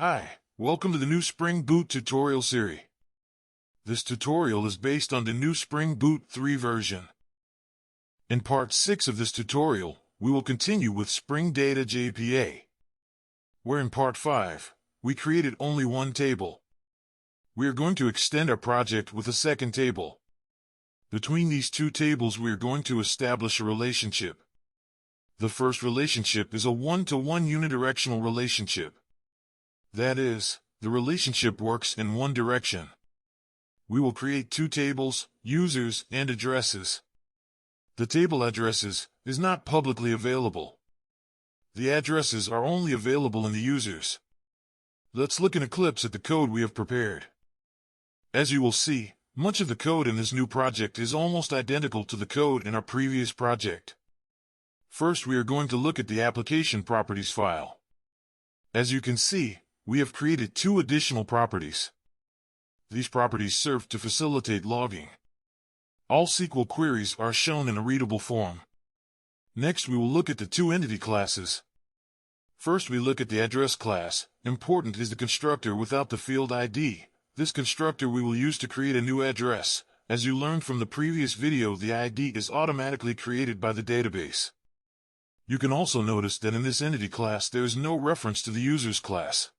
Hi, welcome to the new Spring Boot tutorial series. This tutorial is based on the new Spring Boot 3 version. In part 6 of this tutorial, we will continue with Spring Data JPA, where in part 5, we created only one table. We are going to extend our project with a second table. Between these two tables we are going to establish a relationship. The first relationship is a one-to-one unidirectional relationship. That is, the relationship works in one direction. We will create two tables, users and addresses. The table addresses is not publicly available. The addresses are only available in the users. Let's look in Eclipse at the code we have prepared. As you will see, much of the code in this new project is almost identical to the code in our previous project. First, we are going to look at the application properties file. As you can see, we have created two additional properties. These properties serve to facilitate logging. All SQL queries are shown in a readable form. Next, we will look at the two entity classes. First, we look at the address class. Important is the constructor without the field ID. This constructor we will use to create a new address. As you learned from the previous video, the ID is automatically created by the database. You can also notice that in this entity class there is no reference to the users class.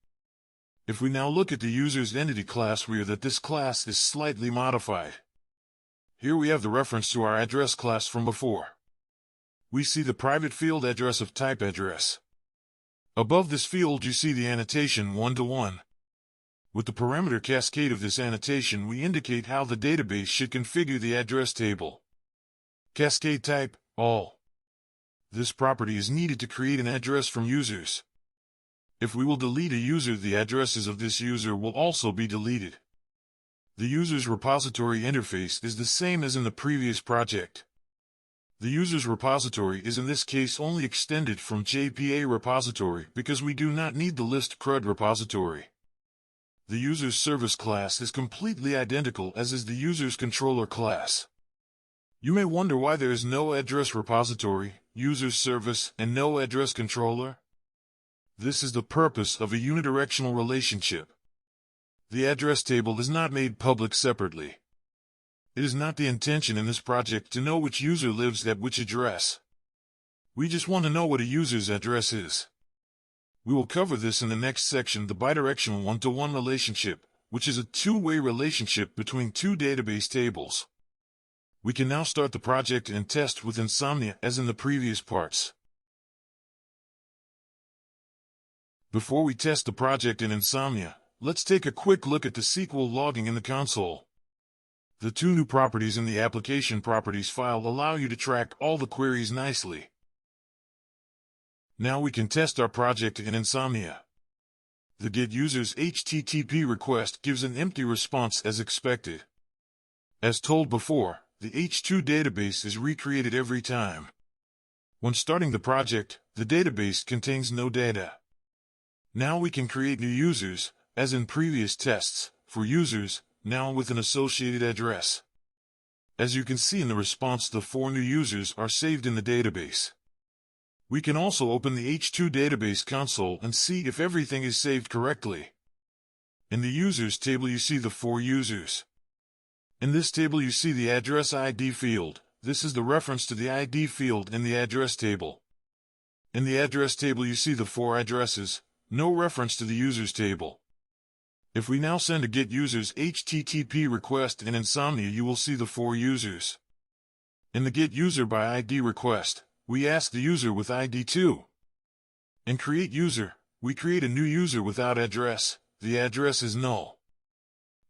If we now look at the users entity class, we are that this class is slightly modified. Here we have the reference to our address class from before. We see the private field address of type address. Above this field you see the annotation one-to-one. With the parameter cascade of this annotation we indicate how the database should configure the address table. Cascade type, all. This property is needed to create an address from users. If we will delete a user, the addresses of this user will also be deleted. The user's repository interface is the same as in the previous project. The user's repository is in this case only extended from JPA repository because we do not need the list CRUD repository. The user's service class is completely identical as is the user's controller class. You may wonder why there is no address repository, user's service, and no address controller. This is the purpose of a unidirectional relationship. The address table is not made public separately. It is not the intention in this project to know which user lives at which address. We just want to know what a user's address is. We will cover this in the next section, the bidirectional one-to-one relationship, which is a two-way relationship between two database tables. We can now start the project and test with Insomnia as in the previous parts. Before we test the project in Insomnia, let's take a quick look at the SQL logging in the console. The two new properties in the application properties file allow you to track all the queries nicely. Now we can test our project in Insomnia. The getUsers HTTP request gives an empty response as expected. As told before, the H2 database is recreated every time. When starting the project, the database contains no data. Now we can create new users, as in previous tests, for users, now with an associated address. As you can see in the response, the 4 new users are saved in the database. We can also open the H2 database console and see if everything is saved correctly. In the users table you see the 4 users. In this table you see the address ID field. This is the reference to the ID field in the address table. In the address table you see the 4 addresses, no reference to the users table. If we now send a getUsers HTTP request in Insomnia, you will see the 4 users. In the getUserById request, we ask the user with ID 2. In createUser, we create a new user without address. The address is null.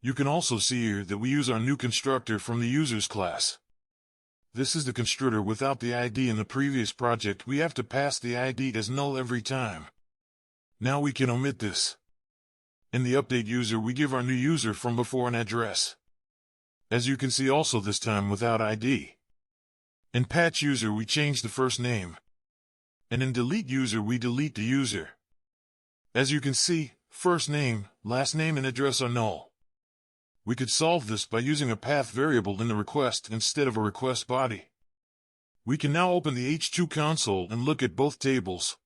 You can also see here that we use our new constructor from the users class. This is the constructor without the ID. In the previous project, we have to pass the ID as null every time. Now we can omit this. In the update user, we give our new user from before an address. As you can see also this time without ID. In patch user, we change the first name. And in delete user, we delete the user. As you can see, first name, last name and address are null. We could solve this by using a path variable in the request instead of a request body. We can now open the H2 console and look at both tables.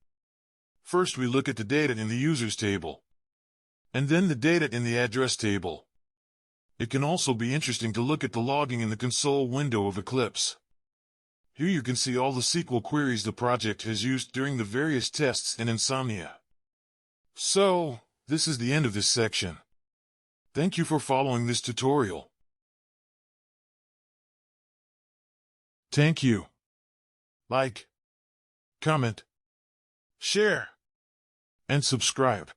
First we look at the data in the users table. and then the data in the address table. It can also be interesting to look at the logging in the console window of Eclipse. Here you can see all the SQL queries the project has used during the various tests in Insomnia. So, this is the end of this section. Thank you for following this tutorial. Thank you. Like, comment, share, and subscribe.